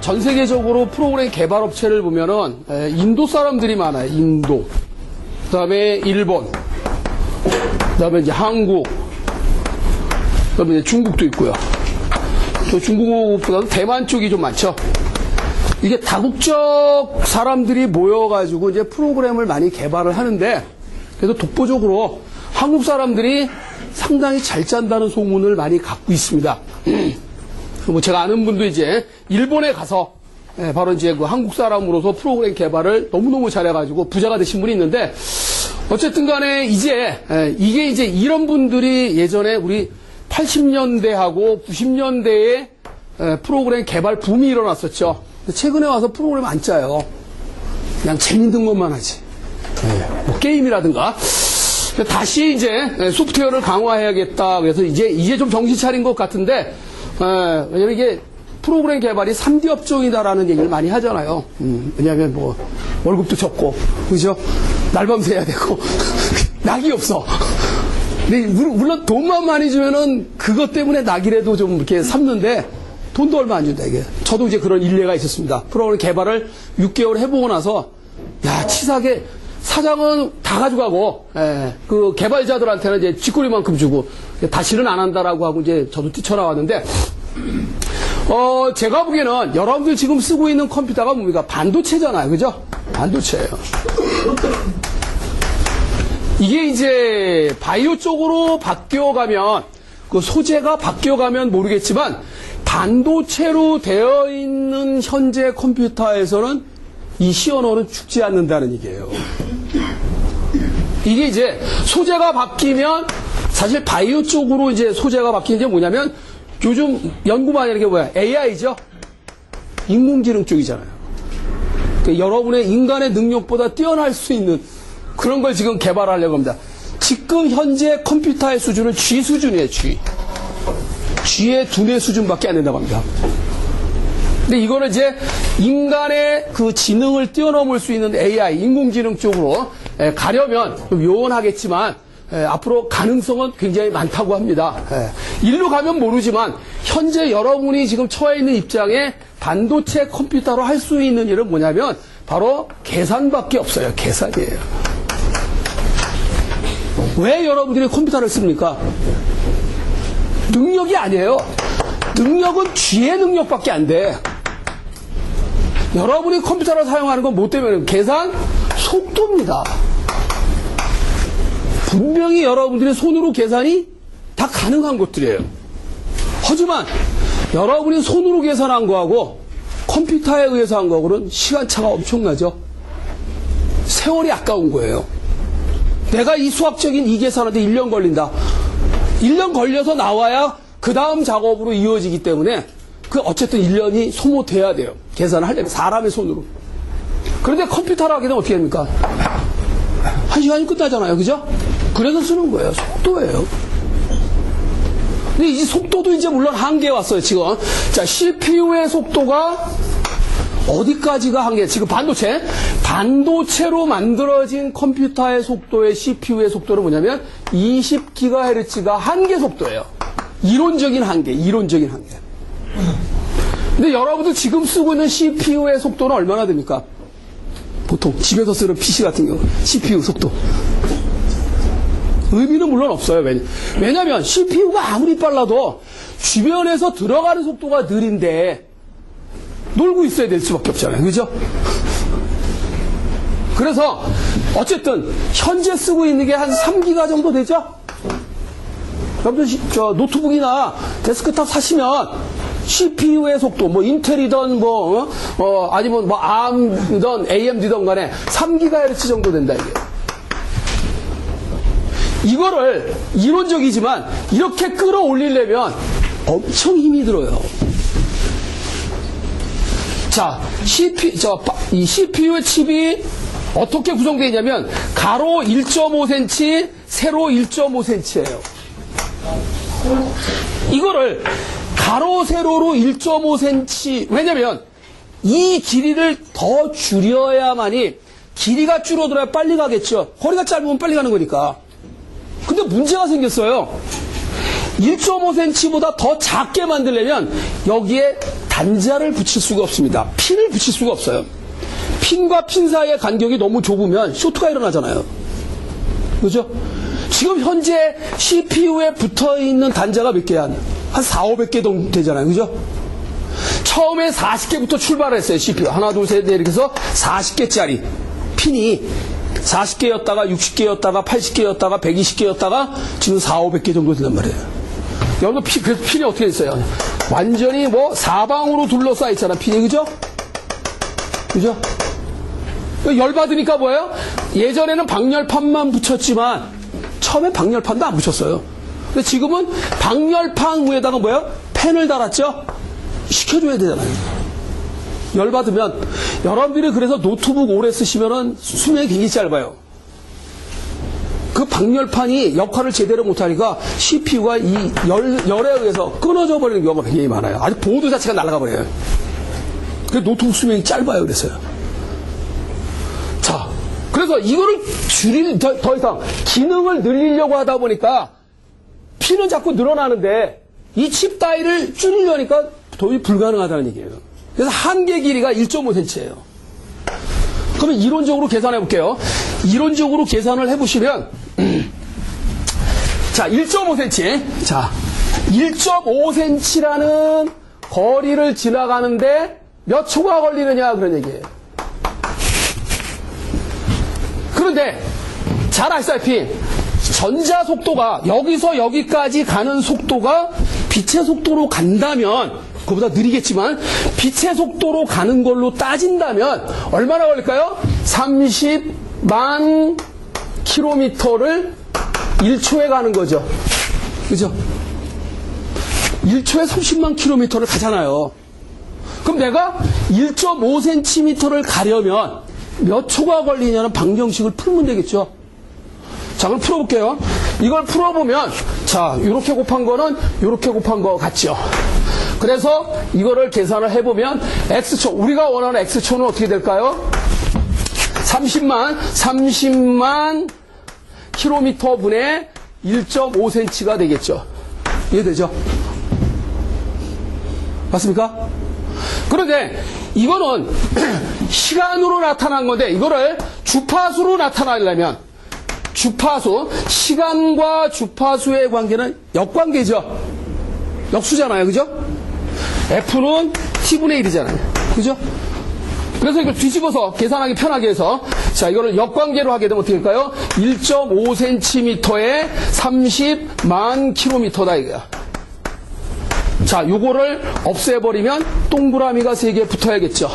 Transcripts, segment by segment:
전 세계적으로 프로그램 개발 업체를 보면은 인도 사람들이 많아요. 인도. 그다음에 일본. 그다음에 이제 한국. 그다음에 이제 중국도 있고요. 또 중국보다는 대만 쪽이 좀 많죠. 이게 다국적 사람들이 모여가지고 이제 프로그램을 많이 개발을 하는데, 그래서 독보적으로 한국 사람들이 상당히 잘 짠다는 소문을 많이 갖고 있습니다. 뭐 제가 아는 분도 이제 일본에 가서 바로 이제 그 한국 사람으로서 프로그램 개발을 너무너무 잘해가지고 부자가 되신 분이 있는데, 어쨌든 간에 이제 이게 이제 이런 분들이 예전에 우리 80년대하고 90년대에 프로그램 개발 붐이 일어났었죠. 최근에 와서 프로그램 안 짜요. 그냥 재밌는 것만 하지. 뭐 게임이라든가. 다시 이제 소프트웨어를 강화해야겠다. 그래서 이제 좀 정신 차린 것 같은데, 왜냐면 이게 프로그램 개발이 3D 업종이다라는 얘기를 많이 하잖아요. 왜냐면 뭐 월급도 적고, 그죠? 날밤새 해야 되고, 낙이 없어. 근데 물론 돈만 많이 주면은 그것 때문에 낙이라도 좀 이렇게 삼는데, 돈도 얼마 안 준다, 이게. 저도 이제 그런 일례가 있었습니다. 프로그램 개발을 6개월 해보고 나서, 야, 치사하게 사장은 다 가져가고, 그 개발자들한테는 이제 쥐꼬리만큼 주고, 다시는 안 한다라고 하고 이제 저도 뛰쳐나왔는데, 제가 보기에는 여러분들 지금 쓰고 있는 컴퓨터가 뭡니까? 반도체잖아요. 그죠? 반도체예요. 이게 이제 바이오 쪽으로 바뀌어가면, 그 소재가 바뀌어가면 모르겠지만, 반도체로 되어 있는 현재 컴퓨터에서는 이 시언어는 죽지 않는다는 얘기예요. 이게 이제 소재가 바뀌면 사실 바이오 쪽으로 이제 소재가 바뀌는 게 뭐냐면 요즘 연구 많이 하는 게 뭐야? AI죠? 인공지능 쪽이잖아요. 그러니까 여러분의 인간의 능력보다 뛰어날 수 있는 그런 걸 지금 개발하려고 합니다. 지금 현재 컴퓨터의 수준은 G 수준이에요, G. G의 두뇌 수준밖에 안 된다고 합니다. 근데 이거를 이제 인간의 그 지능을 뛰어넘을 수 있는 AI, 인공지능 쪽으로 가려면 좀 요원하겠지만 앞으로 가능성은 굉장히 많다고 합니다. 일로 가면 모르지만 현재 여러분이 지금 처해 있는 입장에 반도체 컴퓨터로 할 수 있는 일은 뭐냐면 바로 계산밖에 없어요. 계산이에요. 왜 여러분들이 컴퓨터를 씁니까? 능력이 아니에요. 능력은 G의 능력밖에 안 돼. 여러분이 컴퓨터를 사용하는 건 뭐 때문에? 계산 속도입니다. 분명히 여러분들의 손으로 계산이 다 가능한 것들이에요. 하지만 여러분이 손으로 계산한 거하고 컴퓨터에 의해서 한 거하고는 시간차가 엄청나죠. 세월이 아까운 거예요. 내가 이 수학적인 이 계산하는데 1년 걸린다. 1년 걸려서 나와야 그 다음 작업으로 이어지기 때문에 그 어쨌든 1년이 소모돼야 돼요. 계산을 하려면 사람의 손으로. 그런데 컴퓨터로 하게 되면 어떻게 됩니까? 1시간이 끝나잖아요. 그죠? 그래서 쓰는 거예요. 속도예요. 근데 이 속도도 이제 물론 한계에 왔어요. 지금. 자, CPU의 속도가 어디까지가 한계? 지금 반도체로 만들어진 컴퓨터의 속도의 CPU의 속도는 뭐냐면 20GHz가 한계 속도예요. 이론적인 한계. 근데 여러분들 지금 쓰고 있는 CPU의 속도는 얼마나 됩니까? 보통 집에서 쓰는 PC 같은 경우 CPU 속도. 의미는 물론 없어요. 왜냐면 CPU가 아무리 빨라도 주변에서 들어가는 속도가 느린데 놀고 있어야 될 수밖에 없잖아요. 그죠? 그래서 어쨌든 현재 쓰고 있는 게 한 3기가 정도 되죠? 여러분들 노트북이나 데스크탑 사시면 CPU의 속도, 뭐 인텔이든 아니면 뭐 ARM이든 AMD든 간에 3GHz 정도 된다 이게. 이거를 이론적이지만 이렇게 끌어올리려면 엄청 힘이 들어요. 자, 이 CPU의 칩이 어떻게 구성되어 있냐면 가로 1.5cm, 세로 1.5cm예요. 이거를 가로 세로로 1.5cm, 왜냐면 이 길이를 더 줄여야만이 길이가 줄어들어야 빨리 가겠죠. 거리가 짧으면 빨리 가는 거니까. 근데 문제가 생겼어요. 1.5cm보다 더 작게 만들려면 여기에 단자를 붙일 수가 없습니다. 핀을 붙일 수가 없어요. 핀과 핀 사이의 간격이 너무 좁으면 쇼트가 일어나잖아요. 그죠? 지금 현재 CPU에 붙어있는 단자가 몇 개야? 한 400~500개 정도 되잖아요. 그죠? 처음에 40개부터 출발을 했어요. CPU. 하나, 둘, 셋, 넷 이렇게 해서 40개짜리 핀이 40개였다가 60개였다가 80개였다가 120개였다가 지금 400~500개 정도 된단 말이에요. 여러분, 그래서 핀이 어떻게 됐어요? 완전히 뭐 사방으로 둘러싸여 있잖아. 핀이. 그죠? 그죠? 열받으니까 뭐예요? 예전에는 방열판만 붙였지만 처음에 방열판도 안 붙였어요. 근데 지금은 방열판 위에다가 뭐예요? 펜을 달았죠? 식혀줘야 되잖아요. 열받으면 여러분들이 그래서 노트북 오래 쓰시면은 수명이 굉장히 짧아요. 그 방열판이 역할을 제대로 못하니까 CPU가 이 열에 의해서 끊어져 버리는 경우가 굉장히 많아요. 아주 보드 자체가 날아가 버려요. 그래서 노트북 수명이 짧아요. 그래서요. 자, 그래서 이거를 더 이상 기능을 늘리려고 하다 보니까 핀은 자꾸 늘어나는데 이 칩 따위를 줄이려니까 도저히 불가능하다는 얘기예요. 그래서 한계 길이가 1.5cm예요. 그러면 이론적으로 계산해 볼게요. 이론적으로 계산을 해보시면 자, 1.5cm. 자, 1.5cm라는 거리를 지나가는데 몇 초가 걸리느냐 그런 얘기예요. 그런데 잘 아시다시피 전자 속도가 여기서 여기까지 가는 속도가 빛의 속도로 간다면 그보다 느리겠지만 빛의 속도로 가는 걸로 따진다면 얼마나 걸릴까요? 30만 킬로미터를 1초에 가는 거죠. 그죠? 1초에 30만 킬로미터를 가잖아요. 그럼 내가 1.5cm를 가려면 몇 초가 걸리냐는 방정식을 풀면 되겠죠. 자, 그럼 풀어볼게요. 이걸 풀어보면, 자, 이렇게 곱한 거는 이렇게 곱한 거 같죠. 그래서 이거를 계산을 해보면, X초, 우리가 원하는 X초는 어떻게 될까요? 30만 킬로미터 분의 1.5cm가 되겠죠. 이해되죠? 맞습니까? 그런데 이거는 시간으로 나타난 건데 이거를 주파수로 나타내려면 주파수, 시간과 주파수의 관계는 역관계죠. 역수잖아요. 그죠? F는 T분의 1이잖아요. 그죠? 그래서 이걸 뒤집어서 계산하기 편하게 해서 자, 이거를 역관계로 하게 되면 어떻게 될까요? 1.5cm에 30만 킬로미터다 이거야. 자, 요거를 없애버리면 동그라미가 3개 붙어야겠죠.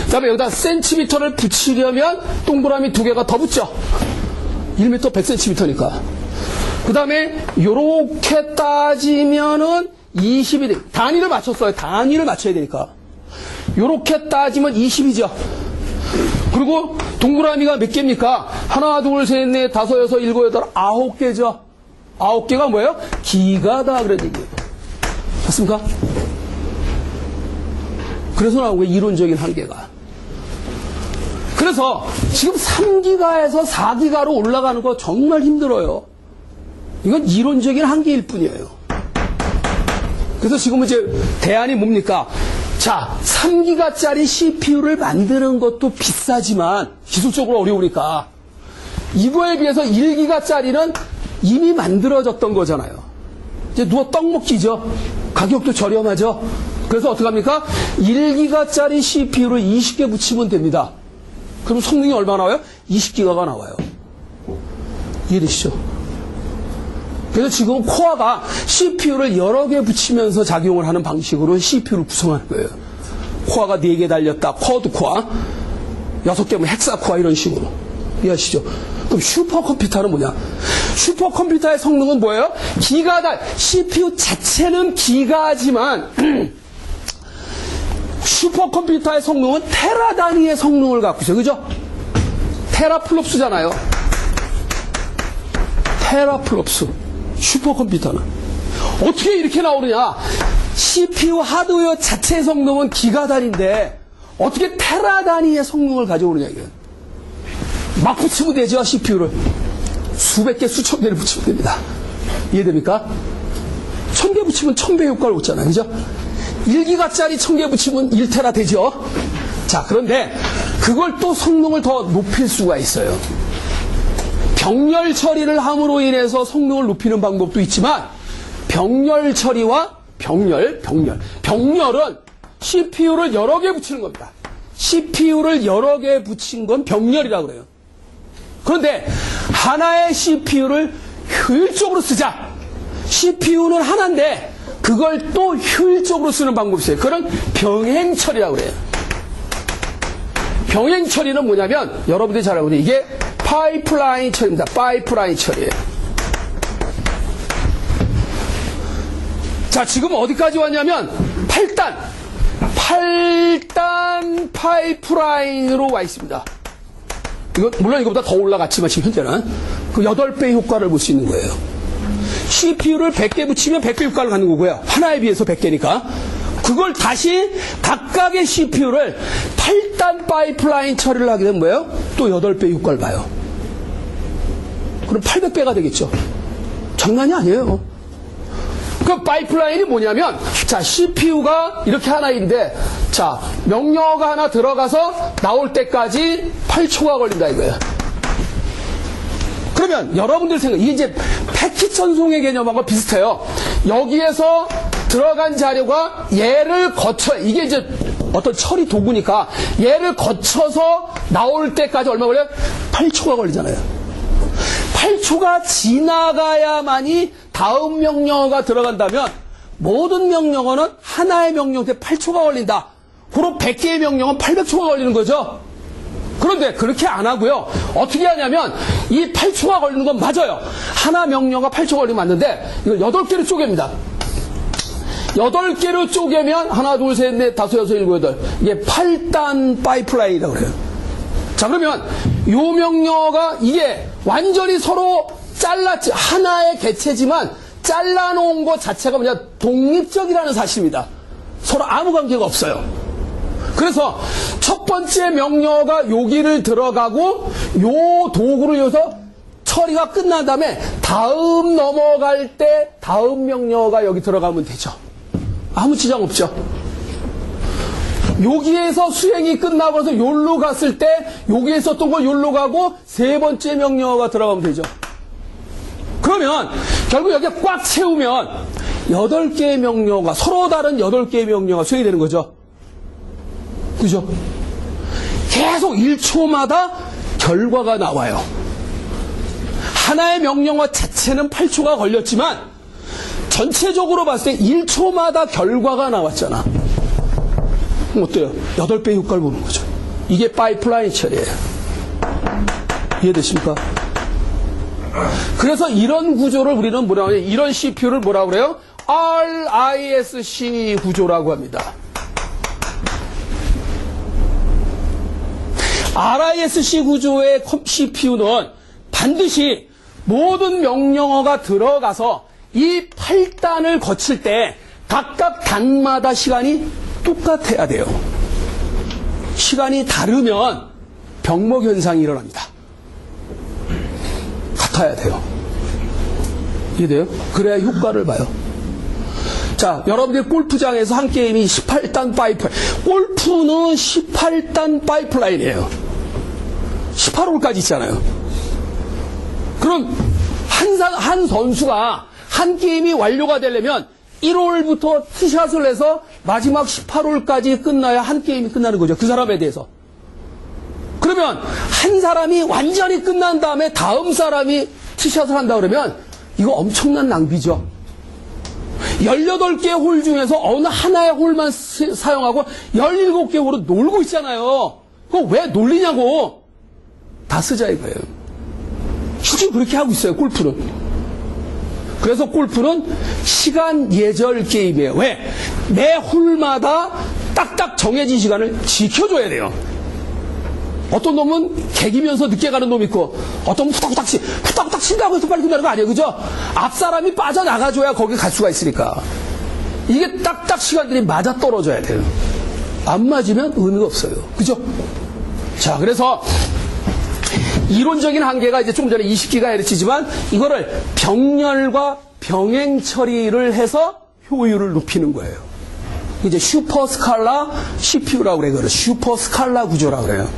그 다음에 여기다 센티미터를 붙이려면 동그라미 2개가 더 붙죠. 1m 100cm니까. 그 다음에 요렇게 따지면은 20이 돼. 단위를 맞췄어요. 단위를 맞춰야 되니까. 요렇게 따지면 20이죠. 그리고 동그라미가 몇 개입니까? 하나, 둘, 셋, 넷, 다섯, 여섯, 일곱, 여덟, 9개죠. 9개가 뭐예요? 기가다 그런 얘기예요. 맞습니까? 그래서 나온 거예요. 이론적인 한계가. 그래서 지금 3기가에서 4기가로 올라가는 거 정말 힘들어요. 이건 이론적인 한계일 뿐이에요. 그래서 지금 이제 대안이 뭡니까? 자, 3기가짜리 CPU를 만드는 것도 비싸지만 기술적으로 어려우니까 이거에 비해서 1기가짜리는 이미 만들어졌던 거잖아요. 이제 누가 떡 먹기죠. 가격도 저렴하죠. 그래서 어떡합니까? 1기가짜리 CPU를 20개 붙이면 됩니다. 그럼 성능이 얼마 나와요? 20기가가 나와요. 이해되시죠? 그래서 지금 코어가 CPU를 여러 개 붙이면서 작용을 하는 방식으로 CPU를 구성하는 거예요. 코어가 4개 달렸다. 쿼드 코어. 6개면 헥사 코어 이런 식으로. 이해하시죠? 그럼 슈퍼컴퓨터는 뭐냐? 슈퍼컴퓨터의 성능은 뭐예요? 기가다. CPU 자체는 기가지만 슈퍼컴퓨터의 성능은 테라 단위의 성능을 갖고 있어요. 그죠? 테라플롭스잖아요. 테라플롭스. 슈퍼컴퓨터는. 어떻게 이렇게 나오느냐? CPU 하드웨어 자체의 성능은 기가 단위인데 어떻게 테라 단위의 성능을 가져오느냐 이게. 막 붙이면 되죠, CPU를. 수백 개, 수천 개를 붙이면 됩니다. 이해됩니까? 1000개 붙이면 1000배 효과를 얻잖아요. 그죠? 1기가짜리 1000개 붙이면 1테라 되죠? 자, 그런데 그걸 또 성능을 더 높일 수가 있어요. 병렬 처리를 함으로 인해서 성능을 높이는 방법도 있지만, 병렬 처리와 병렬은 CPU를 여러 개 붙이는 겁니다. CPU를 여러 개 붙인 건 병렬이라고 그래요. 그런데 하나의 CPU를 효율적으로 쓰자. CPU는 하나인데 그걸 또 효율적으로 쓰는 방법이 있어요. 그건 병행 처리라고 그래요. 병행 처리는 뭐냐면 여러분들이 잘 알고 있는 이게 파이프라인 처리입니다. 파이프라인 처리예요. 자, 지금 어디까지 왔냐면 8단 파이프라인으로 와 있습니다. 물론 이거보다 더 올라갔지만 지금 현재는 그 8배 효과를 볼 수 있는 거예요. CPU를 100개 붙이면 100배 효과를 갖는 거고요. 하나에 비해서 100개니까. 그걸 다시 각각의 CPU를 8단 파이프라인 처리를 하게 되면 뭐예요? 또 8배 효과를 봐요. 그럼 800배가 되겠죠. 장난이 아니에요. 그 파이프라인이 뭐냐면, 자, CPU가 이렇게 하나인데, 자, 명령어가 하나 들어가서 나올 때까지 8초가 걸린다 이거예요. 그러면 여러분들 생각, 이게 이제 패킷 전송의 개념하고 비슷해요. 여기에서 들어간 자료가 얘를 거쳐, 이게 이제 어떤 처리 도구니까 얘를 거쳐서 나올 때까지 얼마 걸려요? 8초가 걸리잖아요. 8초가 지나가야만이 다음 명령어가 들어간다면 모든 명령어는 하나의 명령 때 8초가 걸린다. 그럼 100개의 명령어는 800초가 걸리는 거죠. 그런데 그렇게 안 하고요. 어떻게 하냐면 이 8초가 걸리는 건 맞아요. 하나 명령어가 8초 걸리면 맞는데 이걸 8개로 쪼갭니다. 8개로 쪼개면 하나, 둘, 셋, 넷, 다섯, 여섯, 일곱, 여덟. 이게 8단 파이프라인이라고 그래요. 자, 그러면 요 명령어가 이게 완전히 서로 잘랐지. 하나의 개체지만 잘라놓은 것 자체가 뭐냐? 독립적이라는 사실입니다. 서로 아무 관계가 없어요. 그래서 첫 번째 명령어가 여기를 들어가고 요 도구를 이용해서 처리가 끝난 다음에 다음 넘어갈 때 다음 명령어가 여기 들어가면 되죠. 아무 지장 없죠. 여기에서 수행이 끝나고 나서 요로 갔을 때 여기에 있었던 거 요로 가고 세 번째 명령어가 들어가면 되죠. 그러면 결국 여기에 꽉 채우면 8개의 명령어가 서로 다른 8개의 명령어가 수행이 되는 거죠. 그죠? 계속 1초마다 결과가 나와요. 하나의 명령어 자체는 8초가 걸렸지만 전체적으로 봤을 때 1초마다 결과가 나왔잖아. 그럼 어때요? 8배 효과를 보는 거죠. 이게 파이프라인 처리예요. 이해되십니까? 그래서 이런 구조를 우리는 뭐라고 해요? 이런 CPU를 뭐라고 그래요? RISC 구조라고 합니다. RISC 구조의 CPU는 반드시 모든 명령어가 들어가서 이 8단을 거칠 때 각각 단마다 시간이 똑같아야 돼요. 시간이 다르면 병목 현상이 일어납니다. 같아야 돼요. 이해돼요? 그래야 효과를 봐요. 자, 여러분들 골프장에서 한 게임이 18단 파이프라인. 골프는 18단 파이프라인이에요. 18홀까지 있잖아요. 그럼 한 선수가 한 게임이 완료가 되려면 1홀부터 티샷을 해서 마지막 18홀까지 끝나야 한 게임이 끝나는 거죠. 그 사람에 대해서. 그러면 한 사람이 완전히 끝난 다음에 다음 사람이 티샷을 한다 그러면 이거 엄청난 낭비죠. 18개 홀 중에서 어느 하나의 홀만 사용하고 17개 홀은 놀고 있잖아요. 그거 왜 놀리냐고. 다 쓰자 이거예요. 실제로 그렇게 하고 있어요, 골프는. 그래서 골프는 시간 예절 게임이에요. 왜? 매 홀마다 딱딱 정해진 시간을 지켜줘야 돼요. 어떤 놈은 개기면서 늦게 가는 놈이 있고 어떤 놈은 후딱후딱 친다고 해서 빨리 끝나는 거 아니에요. 그죠? 앞사람이 빠져나가줘야 거기 갈 수가 있으니까. 이게 딱딱 시간들이 맞아 떨어져야 돼요. 안 맞으면 의미가 없어요. 그죠? 자, 그래서 이론적인 한계가 이제 조금 전에 20GHz지만 이거를 병렬과 병행 처리를 해서 효율을 높이는 거예요. 이제 슈퍼스칼라 CPU라고 그래요. 그걸 슈퍼스칼라 구조라고 그래요.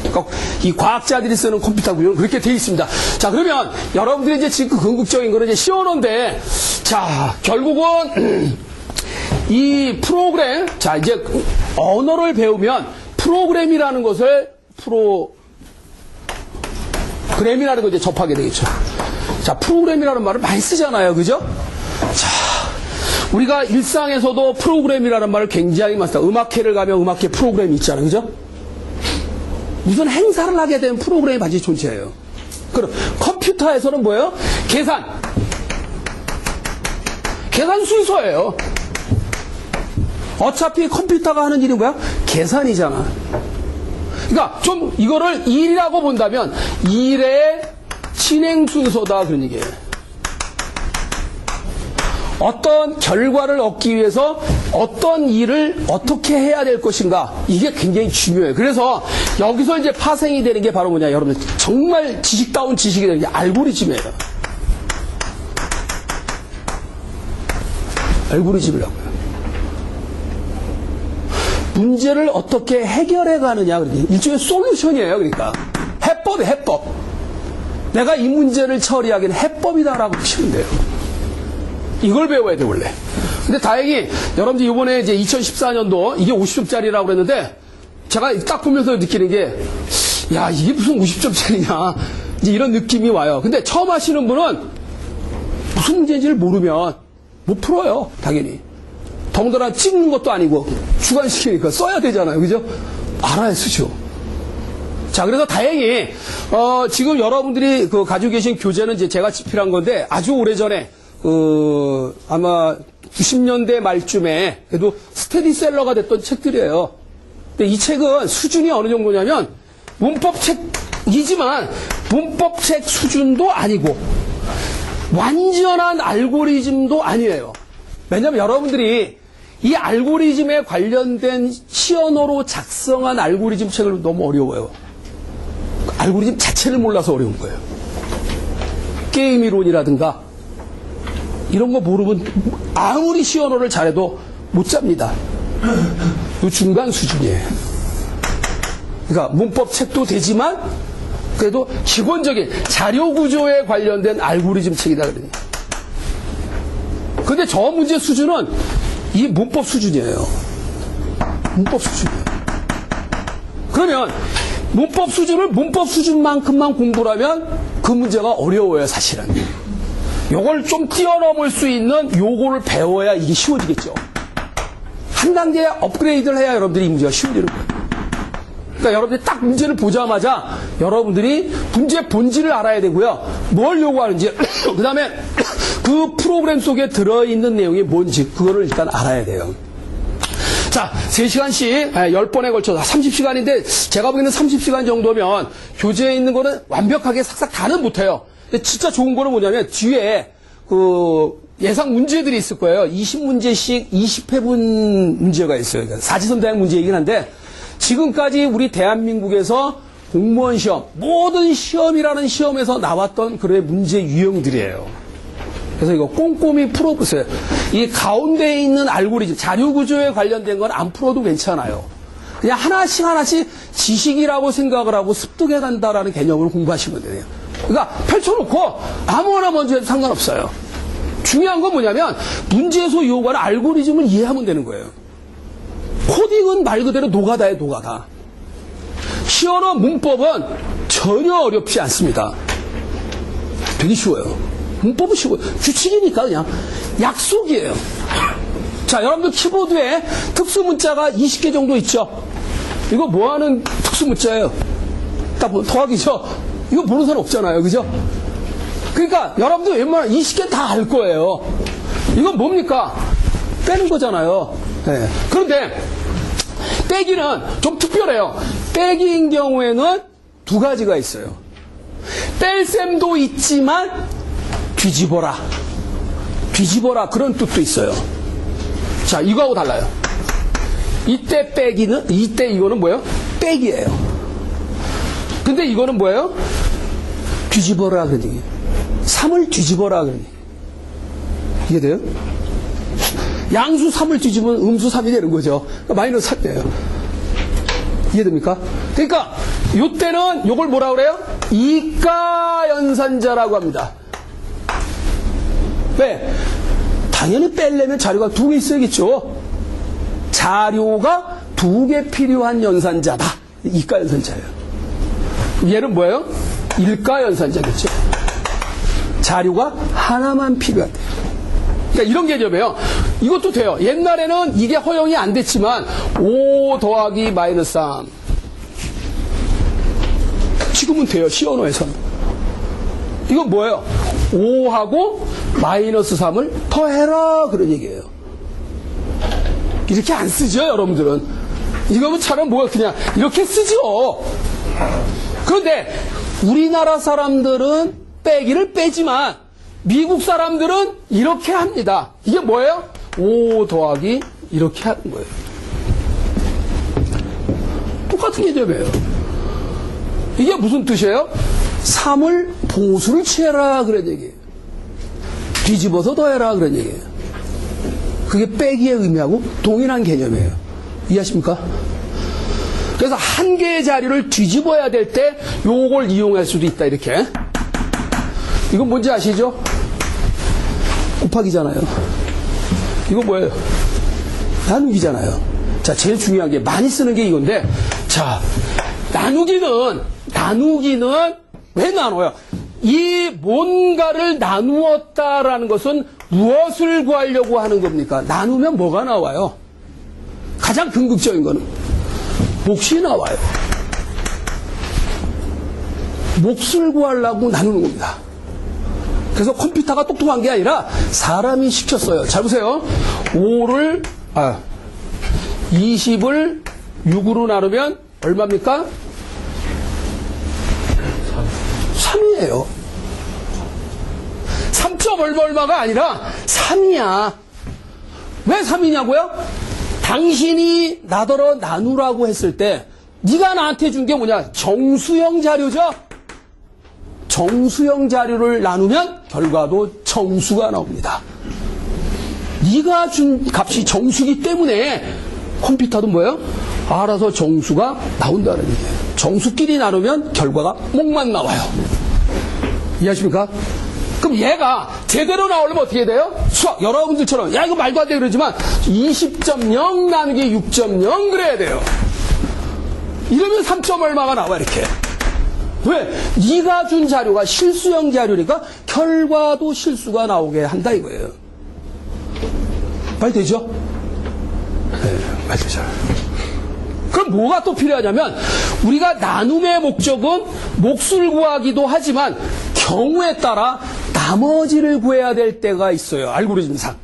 그러니까 이 과학자들이 쓰는 컴퓨터 구조는 그렇게 되어 있습니다. 자, 그러면 여러분들이 이제 지금 궁극적인 거는 이제 시원한데, 자, 결국은 이 프로그램, 자, 이제 언어를 배우면 프로그램이라는 것을 프로그램이라는 걸 이제 접하게 되겠죠. 자, 프로그램이라는 말을 많이 쓰잖아요. 그죠? 자, 우리가 일상에서도 프로그램이라는 말을 굉장히 많이 써요. 음악회를 가면 음악회 프로그램이 있잖아요. 그죠? 무슨 행사를 하게 되면 프로그램이 반드시 존재해요. 그럼 컴퓨터에서는 뭐예요? 계산 순서예요. 어차피 컴퓨터가 하는 일이 뭐야? 계산이잖아. 그러니까 좀 이거를 일이라고 본다면 일의 진행 순서다 그런 얘기예요. 어떤 결과를 얻기 위해서 어떤 일을 어떻게 해야 될 것인가, 이게 굉장히 중요해요. 그래서 여기서 이제 파생이 되는 게 바로 뭐냐, 여러분들 정말 지식다운 지식이 되는 게 알고리즘이에요. 알고리즘이라고요. 문제를 어떻게 해결해 가느냐, 일종의 솔루션이에요. 그러니까 해법이에요. 해법. 내가 이 문제를 처리하기는 해법이다라고 보시면 돼요. 이걸 배워야 돼, 원래. 근데 다행히, 여러분들 이번에 이제 2014년도 이게 50점짜리라고 그랬는데, 제가 딱 보면서 느끼는 게, 야, 이게 무슨 50점짜리냐. 이제 이런 느낌이 와요. 근데 처음 하시는 분은 무슨 문제인지를 모르면 못 풀어요, 당연히. 더군다나 찍는 것도 아니고, 주관시키니까 써야 되잖아요. 그죠? 알아야 쓰죠. 자, 그래서 다행히, 지금 여러분들이 가지고 계신 교재는 이제 제가 집필한 건데, 아주 오래전에, 아마 90년대 말쯤에 그래도 스테디셀러가 됐던 책들이에요. 근데 이 책은 수준이 어느 정도냐면 문법책이지만 문법책 수준도 아니고 완전한 알고리즘도 아니에요. 왜냐하면 여러분들이 이 알고리즘에 관련된 시언어로 작성한 알고리즘 책을 너무 어려워요. 알고리즘 자체를 몰라서 어려운 거예요. 게임 이론이라든가 이런 거 모르면 아무리 시언어를 잘해도 못 잡니다. 그 중간 수준이에요. 그러니까 문법 책도 되지만 그래도 기본적인 자료 구조에 관련된 알고리즘 책이다 그러니. 근데 저 문제 수준은 이 문법 수준이에요. 문법 수준이에요. 그러면 문법 수준을 문법 수준만큼만 공부를 하면 그 문제가 어려워요, 사실은. 요걸 좀 뛰어넘을 수 있는 요거를 배워야 이게 쉬워지겠죠. 한 단계 업그레이드를 해야 여러분들이 이 문제가 쉬워지는 거예요. 그러니까 여러분들이 딱 문제를 보자마자 여러분들이 문제 본질을 알아야 되고요. 뭘 요구하는지, 그 다음에 그 프로그램 속에 들어있는 내용이 뭔지, 그거를 일단 알아야 돼요. 자, 3시간씩 10번에 걸쳐서 30시간인데 제가 보기에는 30시간 정도면 교재에 있는 거는 완벽하게 삭삭 다는 못해요. 근데 진짜 좋은 거는 뭐냐면 뒤에 예상 문제들이 있을 거예요. 20문제씩 20회분 문제가 있어요. 그러니까 사지선 대학 문제이긴 한데 지금까지 우리 대한민국에서 공무원 시험, 모든 시험이라는 시험에서 나왔던 그런 문제 유형들이에요. 그래서 이거 꼼꼼히 풀어보세요. 이 가운데에 있는 알고리즘, 자료 구조에 관련된 건 안 풀어도 괜찮아요. 그냥 하나씩 지식이라고 생각을 하고 습득해 간다라는 개념으로 공부하시면 돼요. 그러니까 펼쳐놓고 아무거나 먼저 해도 상관없어요. 중요한 건 뭐냐면 문제에서 요구하는 알고리즘을 이해하면 되는 거예요. 코딩은 말 그대로 노가다예요, 노가다. 시언어 문법은 전혀 어렵지 않습니다. 되게 쉬워요. 문법은 쉬워요. 규칙이니까 그냥 약속이에요. 자, 여러분들 키보드에 특수 문자가 20개 정도 있죠? 이거 뭐 하는 특수 문자예요? 딱 더하기죠? 이거 모르는 사람 없잖아요. 그죠? 그러니까 여러분들 웬만하면 20개 다 알 거예요. 이건 뭡니까? 빼는 거잖아요. 네. 그런데 빼기는 좀 특별해요. 빼기인 경우에는 두 가지가 있어요. 뺄 셈도 있지만 뒤집어라. 뒤집어라. 그런 뜻도 있어요. 자, 이거하고 달라요. 이때 빼기는, 이때 이거는 뭐예요? 빼기예요. 근데 이거는 뭐예요? 뒤집어라 그런 얘기예요. 3을 뒤집어라 그런 얘기예요. 이해돼요? 양수 3을 뒤집으면 음수 3이 되는 거죠. 그러니까 마이너스 3이에요. 이해됩니까? 그러니까 이때는 이걸 뭐라 그래요? 이가 연산자라고 합니다. 왜? 당연히 빼려면 자료가 2개 있어야겠죠. 자료가 2개 필요한 연산자다. 이가 연산자예요. 얘는 뭐예요? 일가 연산자겠죠. 자료가 하나만 필요하대요. 그러니까 이런 개념이에요. 이것도 돼요. 옛날에는 이게 허용이 안 됐지만 5 더하기 마이너스 3 지금은 돼요. 시언어에서는. 이건 뭐예요? 5하고 마이너스 3을 더해라 그런 얘기예요. 이렇게 안 쓰죠, 여러분들은. 이거는 차라리 뭐야, 그냥 이렇게 쓰죠. 그런데 우리나라 사람들은 빼기를 빼지만 미국 사람들은 이렇게 합니다. 이게 뭐예요? 5 더하기 이렇게 하는 거예요. 똑같은 개념이에요. 이게 무슨 뜻이에요? 3을 보수를 취해라 그런 얘기예요. 뒤집어서 더해라 그런 얘기예요. 그게 빼기의 의미하고 동일한 개념이에요. 이해하십니까? 그래서 한 개의 자료를 뒤집어야 될 때 요걸 이용할 수도 있다 이렇게. 이건 뭔지 아시죠? 곱하기잖아요. 이거 뭐예요? 나누기잖아요. 자, 제일 중요한 게 많이 쓰는 게 이건데, 자, 나누기는 왜 나눠요? 이 뭔가를 나누었다라는 것은 무엇을 구하려고 하는 겁니까? 나누면 뭐가 나와요? 가장 궁극적인 거는 몫이 나와요. 몫을 구하려고 나누는 겁니다. 그래서 컴퓨터가 똑똑한 게 아니라 사람이 시켰어요. 잘 보세요. 20을 6으로 나누면 얼마입니까? 3이에요. 3점 얼마가 아니라 3이야. 왜 3이냐고요? 당신이 나더러 나누라고 했을 때 네가 나한테 준 게 뭐냐? 정수형 자료죠? 정수형 자료를 나누면 결과도 정수가 나옵니다. 네가 준 값이 정수기 때문에 컴퓨터도 뭐예요? 알아서 정수가 나온다는 얘기예요. 정수끼리 나누면 결과가 몫만 나와요. 이해하십니까? 그럼 얘가 제대로 나오려면 어떻게 돼요? 수학 여러분들처럼 야 이거 말도 안 돼 그러지만 20.0 나누기 6.0 그래야 돼요. 이러면 3점 얼마가 나와 이렇게. 왜? 네가 준 자료가 실수형 자료니까 결과도 실수가 나오게 한다 이거예요. 말 되죠? 네, 말 되죠. 그럼 뭐가 또 필요하냐면 우리가 나눔의 목적은 몫을 구하기도 하지만 경우에 따라 나머지를 구해야 될 때가 있어요. 알고리즘상.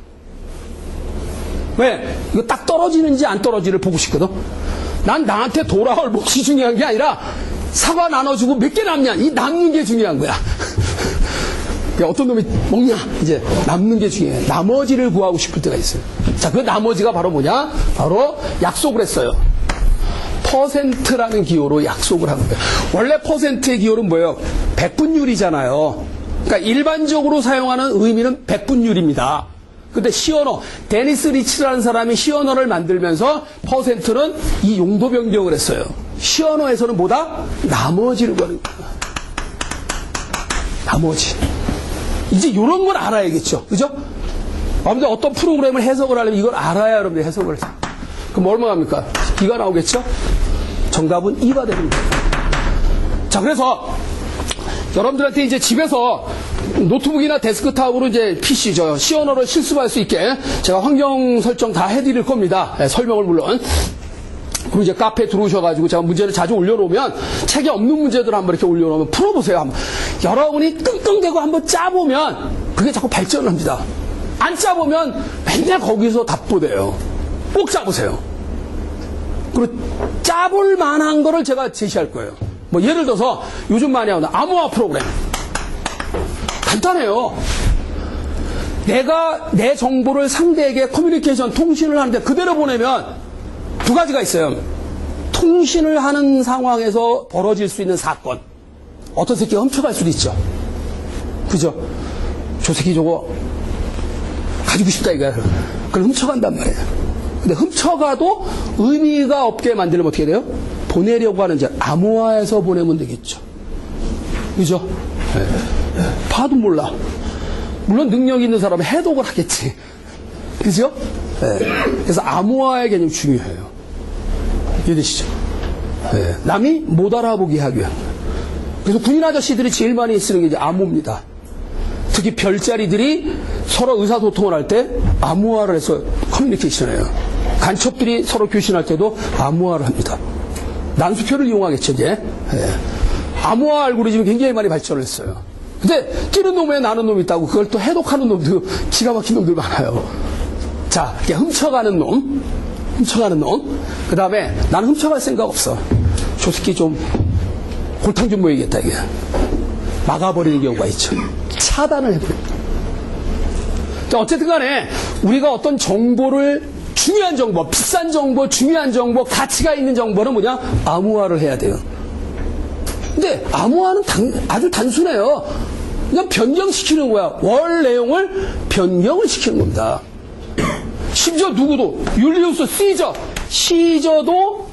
왜? 이거 딱 떨어지는지 안 떨어지를 보고 싶거든. 난 나한테 돌아올 몫이 중요한 게 아니라 사과 나눠주고 몇 개 남냐 이 남는 게 중요한 거야. 어떤 놈이 먹냐 이제 남는 게 중요해. 나머지를 구하고 싶을 때가 있어요. 자, 그 나머지가 바로 뭐냐? 바로 약속을 했어요. 퍼센트라는 기호로 약속을 하는 거예요. 원래 퍼센트의 기호는 뭐예요? 백분율이잖아요. 그러니까 일반적으로 사용하는 의미는 백분율입니다. 근데 시언어, 데니스 리치라는 사람이 시언어를 만들면서 퍼센트는 이 용도 변경을 했어요. 시언어에서는 뭐다? 나머지를 구하는 거야. 나머지. 이제 이런 걸 알아야겠죠. 그죠? 아무튼 어떤 프로그램을 해석을 하려면 이걸 알아야 여러분들이 해석을 해요. 그럼 얼마 합니까? 2가 나오겠죠? 정답은 2가 되는 거예요. 자, 그래서 여러분들한테 이제 집에서 노트북이나 데스크탑으로 이제 PC, 시언어를 실습할 수 있게 제가 환경 설정 다 해드릴 겁니다. 네, 설명을 물론. 그리고 이제 카페에 들어오셔가지고 제가 문제를 자주 올려놓으면 책에 없는 문제들 한번 이렇게 올려놓으면 풀어보세요. 한번. 여러분이 끙끙대고 한번 짜보면 그게 자꾸 발전을 합니다. 안 짜보면 맨날 거기서 답보대요. 꼭 짜보세요. 그리고 짜볼 만한 거를 제가 제시할 거예요. 뭐 예를 들어서 요즘 많이 하는 암호화 프로그램. 간단해요. 내가 내 정보를 상대에게 커뮤니케이션, 통신을 하는데 그대로 보내면 두 가지가 있어요. 통신을 하는 상황에서 벌어질 수 있는 사건. 어떤 새끼가 훔쳐갈 수도 있죠. 그죠? 저 새끼 저거 가지고 싶다 이거야. 그걸 훔쳐간단 말이에요. 근데 훔쳐가도 의미가 없게 만들면 어떻게 돼요? 보내려고 하는 자 암호화해서 보내면 되겠죠. 그죠? 네. 봐도 몰라. 물론 능력 있는 사람은 해독을 하겠지. 그죠? 네. 그래서 암호화의 개념이 중요해요. 이해되시죠? 네. 남이 못 알아보게 하기 위한. 그래서 군인 아저씨들이 제일 많이 쓰는 게 이제 암호입니다. 특히 별자리들이 서로 의사소통을 할 때 암호화를 해서 커뮤니케이션을 해요. 간첩들이 서로 교신할 때도 암호화를 합니다. 난수표를 이용하겠죠, 이제. 네. 암호화 알고리즘이 굉장히 많이 발전을 했어요. 근데 뛰는 놈에 나는 놈이 있다고 그걸 또 해독하는 놈도 기가 막힌 놈들 많아요. 자, 훔쳐가는 놈. 그 다음에 나는 훔쳐갈 생각 없어. 저 새끼 좀 골탕 좀 모이겠다, 이게. 막아버리는 경우가 있죠. 차단을 해버립니다. 자, 어쨌든 간에 우리가 어떤 정보를 중요한 정보, 비싼 정보, 중요한 정보, 가치가 있는 정보는 뭐냐? 암호화를 해야 돼요. 근데 암호화는 아주 단순해요. 그냥 변경시키는 거야. 월 내용을 변경을 시키는 겁니다. 심지어 누구도 율리우스 시저도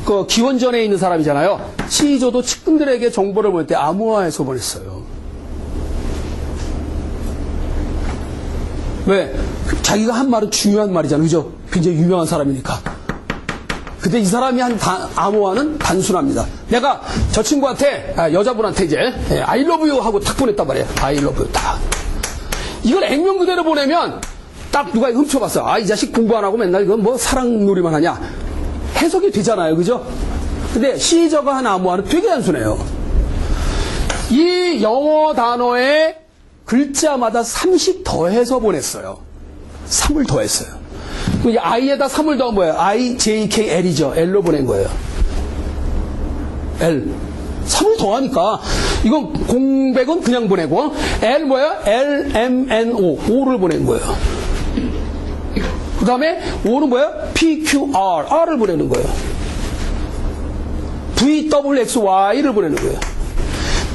그 기원전에 있는 사람이잖아요. 시저도 측근들에게 정보를 보낼 때 암호화해서 보냈어요. 왜? 자기가 한 말은 중요한 말이잖아요. 그죠? 굉장히 유명한 사람이니까. 근데 이 사람이 한 암호화는 단순합니다. 내가 저 친구한테, 여자분한테 이제, I love you 하고 탁 보냈단 말이에요. I love you 딱. 이걸 액면 그대로 보내면 딱 누가 훔쳐봤어. 아, 이 자식 공부 안 하고 맨날 이건 뭐 사랑놀이만 하냐. 해석이 되잖아요. 그죠? 근데 시저가 한 암호화는 되게 단순해요. 이 영어 단어에 글자마다 3씩 더해서 보냈어요. 3을 더했어요. I에다 3을 더한 뭐예요? I, J, K, L이죠. L로 보낸 거예요. L. 3을 더하니까 이건 공백은 그냥 보내고 L 뭐예요? L, M, N, O. 5를 보낸 거예요. 그 다음에 O는 뭐예요? P, Q, R. R을 보내는 거예요. V, W, X, Y를 보내는 거예요.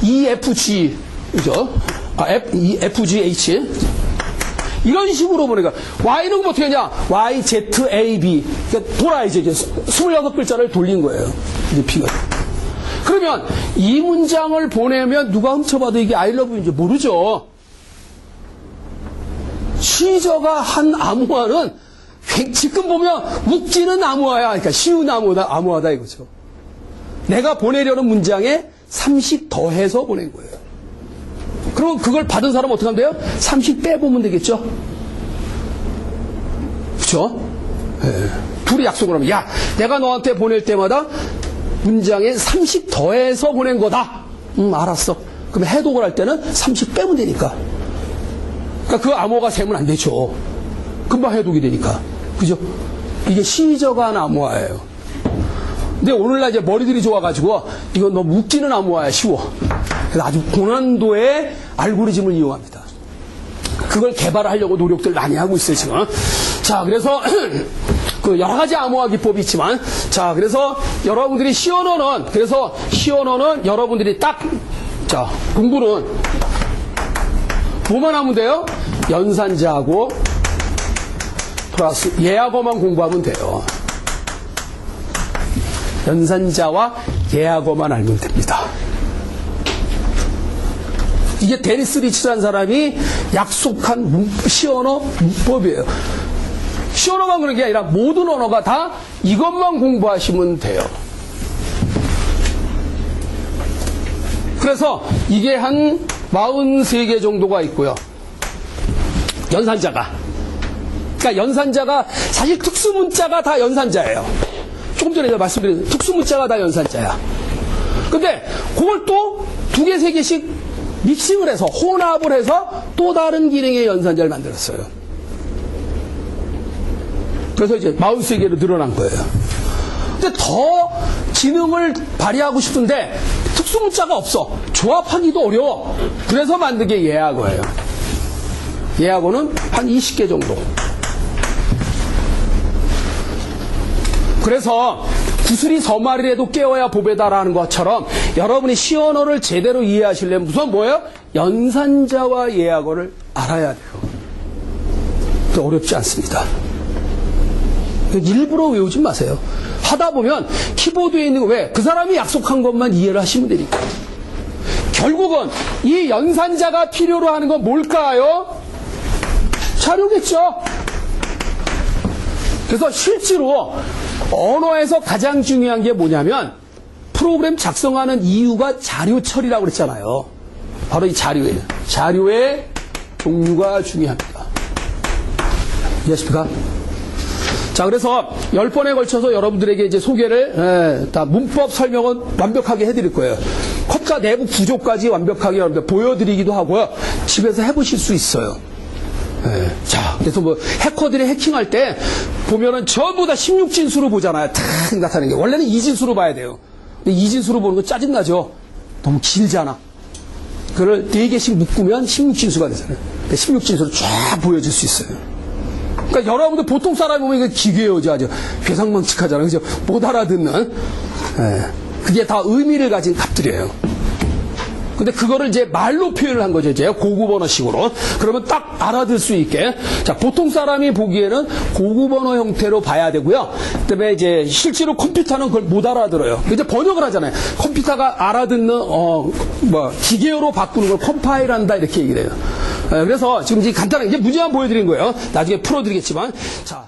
E, F, G. 그죠? F, G, H. 이런 식으로 보내니까 Y는 어떻게 하냐? Y, Z, A, B. 그러니까 돌아야죠. 이제 26글자를 돌린 거예요. 이제 P가. 그러면 이 문장을 보내면 누가 훔쳐봐도 이게 I love you인지 모르죠. 시저가 한 암호화는 지금 보면 웃기는 암호화야. 그러니까 쉬운 암호화다 이거죠. 내가 보내려는 문장에 3씩 더해서 보낸 거예요. 그럼 그걸 받은 사람은 어떻게 하면 돼요? 3씩 빼보면 되겠죠? 그쵸? 네. 둘이 약속을 하면, 야, 내가 너한테 보낼 때마다 문장에 3씩 더해서 보낸 거다. 알았어. 그럼 해독을 할 때는 3씩 빼면 되니까. 그러니까 그 암호가 세면 안 되죠. 금방 해독이 되니까. 그죠? 이게 시저가 한 암호화예요. 근데 오늘날 이제 머리들이 좋아가지고, 이건 너무 웃기는 암호화야, 쉬워. 그래서 아주 고난도의 알고리즘을 이용합니다. 그걸 개발하려고 노력들 많이 하고 있어요, 지금. 자, 그래서, 그 여러 가지 암호화 기법이 있지만, 자, 그래서 여러분들이 시언어는 여러분들이 딱, 자, 공부는 뭐만 하면 돼요? 연산자하고 플러스 예하고만 공부하면 돼요. 연산자와 예하고만 알면 됩니다. 이게 데니스 리치라는 사람이 약속한 시언어 문법이에요. 시언어만 그런 게 아니라 모든 언어가 다 이것만 공부하시면 돼요. 그래서 이게 한 43개 정도가 있고요. 연산자가. 그러니까 연산자가 사실 특수문자가 다 연산자예요. 조금 전에 말씀드린 특수문자가 다 연산자야. 근데 그걸 또 2개, 3개씩 믹싱을 해서 혼합을 해서 또 다른 기능의 연산자를 만들었어요. 그래서 이제 43개로 늘어난 거예요. 근데 더 지능을 발휘하고 싶은데 특수문자가 없어. 조합하기도 어려워. 그래서 만든 게 예하고예요. 예하고는 한 20개 정도. 그래서 구슬이 서말이라도 깨어야 보배다라는 것처럼 여러분이 시언어를 제대로 이해하시려면 우선 뭐예요? 연산자와 예약어를 알아야 돼요. 어렵지 않습니다. 일부러 외우지 마세요. 하다 보면 키보드에 있는 거 왜? 그 사람이 약속한 것만 이해를 하시면 되니까. 결국은 이 연산자가 필요로 하는 건 뭘까요? 자료겠죠. 그래서 실제로 언어에서 가장 중요한 게 뭐냐면 프로그램 작성하는 이유가 자료 처리라고 그랬잖아요. 바로 이 자료예요. 자료의 종류가 중요합니다. 이해하십니까? 자, 그래서 10번에 걸쳐서 여러분들에게 이제 소개를, 다 문법 설명은 완벽하게 해드릴 거예요. 컷과 내부 구조까지 완벽하게 여러분들 보여드리기도 하고요. 집에서 해보실 수 있어요. 자, 그래서 뭐 해커들이 해킹할 때 보면은 전부 다 16진수로 보잖아요. 탁 나타나는 게. 원래는 2진수로 봐야 돼요. 근데 2진수로 보는 거 짜증나죠? 너무 길잖아. 그걸 4개씩 묶으면 16진수가 되잖아요. 16진수로 쫙 보여줄 수 있어요. 그러니까 여러분들 보통 사람이 보면 이거 기괴하죠. 아주 괴상망측하잖아요. 그죠? 못 알아듣는. 그게 다 의미를 가진 값들이에요. 근데 그거를 이제 말로 표현을 한 거죠. 이제 고급 언어식으로. 그러면 딱 알아들 수 있게. 자, 보통 사람이 보기에는 고급 언어 형태로 봐야 되고요. 그다음에 이제 실제로 컴퓨터는 그걸 못 알아들어요. 이제 번역을 하잖아요. 컴퓨터가 알아듣는 기계어로 바꾸는 걸 컴파일한다 이렇게 얘기를 해요. 그래서 지금 이제 간단하게 이제 문제만 보여드린 거예요. 나중에 풀어드리겠지만. 자.